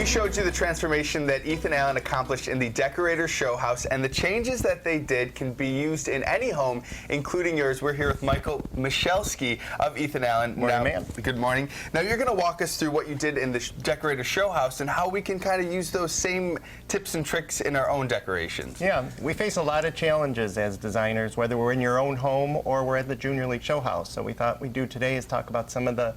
We showed you the transformation that Ethan Allen accomplished in the Decorator Show House, and the changes that they did can be used in any home, including yours. We're here with Michael Michalski of Ethan Allen. Morning, man. Good morning. Now you're going to walk us through what you did in the Decorator Show House and how we can kind of use those same tips and tricks in our own decorations. Yeah, we face a lot of challenges as designers, whether we're in your own home or we're at the Junior League Show House. So we thought we'd do today is talk about some of the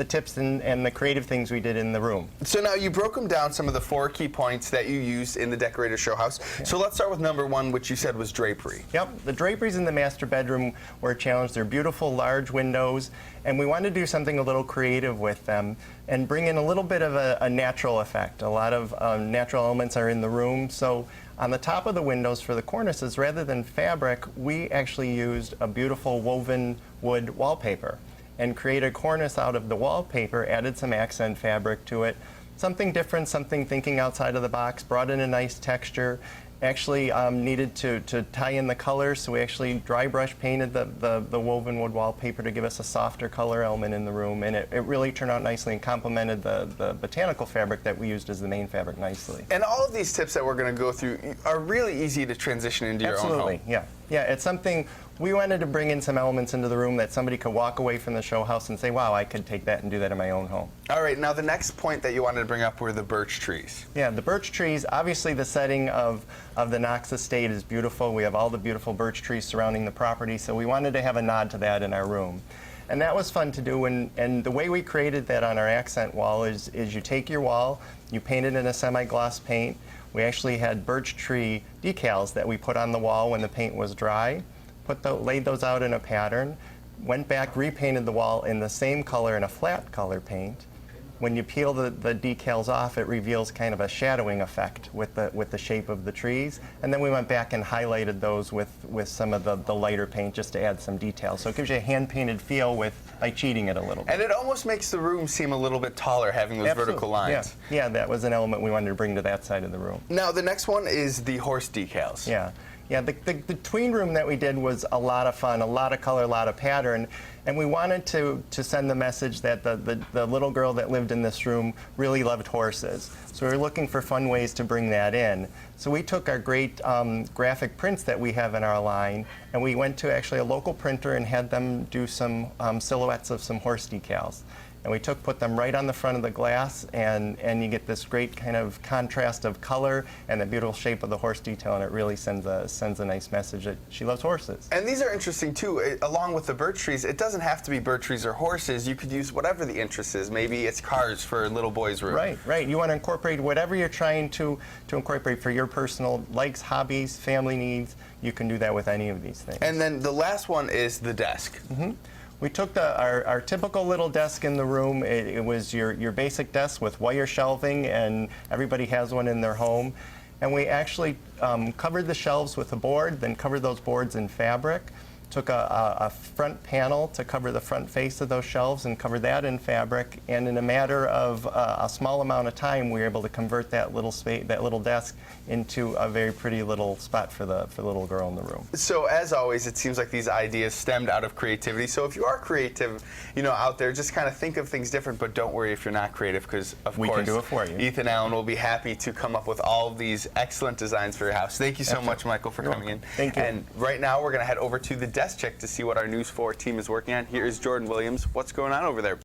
tips and the creative things we did in the room. So now you broke them down, some of the 4 key points that you used in the Decorator Show House. Yeah. So let's start with number 1, which you said was drapery. Yep, the draperies in the master bedroom were a challenge. They're beautiful, large windows, and we wanted to do something a little creative with them and bring in a little bit of a natural effect. A lot of natural elements are in the room. So on the top of the windows for the cornices, rather than fabric, we actually used a beautiful woven wood wallpaper and created a cornice out of the wallpaper, added some accent fabric to it. Something different, something thinking outside of the box, brought in a nice texture. Actually needed to tie in the colors, so we actually dry brush painted the woven wood wallpaper to give us a softer color element in the room, and it really turned out nicely and complemented the botanical fabric that we used as the main fabric nicely. And all of these tips that we're going to go through are really easy to transition into your own home. Absolutely, yeah. Yeah, it's something we wanted to bring in some elements into the room that somebody could walk away from the show house and say, wow, I could take that and do that in my own home. All right, now the next point that you wanted to bring up were the birch trees. Yeah, the birch trees, obviously the setting of the Knox estate is beautiful. We have all the beautiful birch trees surrounding the property, so we wanted to have a nod to that in our room. And that was fun to do, and the way we created that on our accent wall is you take your wall, you paint it in a semi-gloss paint. We actually had birch tree decals that we put on the wall when the paint was dry, laid those out in a pattern, went back, repainted the wall in the same color in a flat color paint. When you peel the decals off, it reveals kind of a shadowing effect with the shape of the trees. And then we went back and highlighted those with some of the lighter paint just to add some detail. So it gives you a hand-painted feel by cheating it a little bit. And it almost makes the room seem a little bit taller, having those Absolutely. Vertical lines. Yeah, that was an element we wanted to bring to that side of the room. Now, the next one is the horse decals. Yeah. Yeah, the tween room that we did was a lot of fun, a lot of color, a lot of pattern, and we wanted to send the message that the little girl that lived in this room really loved horses. So we were looking for fun ways to bring that in. So we took our great graphic prints that we have in our line, and we went to actually a local printer and had them do some silhouettes of some horse decals. And we put them right on the front of the glass, and you get this great kind of contrast of color and the beautiful shape of the horse detail, and it really sends a nice message that she loves horses. And these are interesting too. Along with the birch trees, it doesn't have to be birch trees or horses. You could use whatever the interest is. Maybe it's cars for a little boy's room. Right. You want to incorporate whatever you're trying to incorporate for your personal likes, hobbies, family needs. You can do that with any of these things. And then the last one is the desk. Mm-hmm. We took our typical little desk in the room. It was your basic desk with wire shelving, and everybody has one in their home. And we actually covered the shelves with a board, then covered those boards in fabric. Took a front panel to cover the front face of those shelves and covered that in fabric. And in a matter of a small amount of time, we were able to convert that little desk into a very pretty little spot for the little girl in the room. So as always, it seems like these ideas stemmed out of creativity. So if you are creative, out there, just kind of think of things different. But don't worry if you're not creative, because of course, we can do it for you. Ethan Allen will be happy to come up with all of these excellent designs for your house. Thank you so much, Michael, for coming in. Thank you. And right now, we're going to head over to the desk check to see what our News 4 team is working on. Here is Jordan Williams. What's going on over there?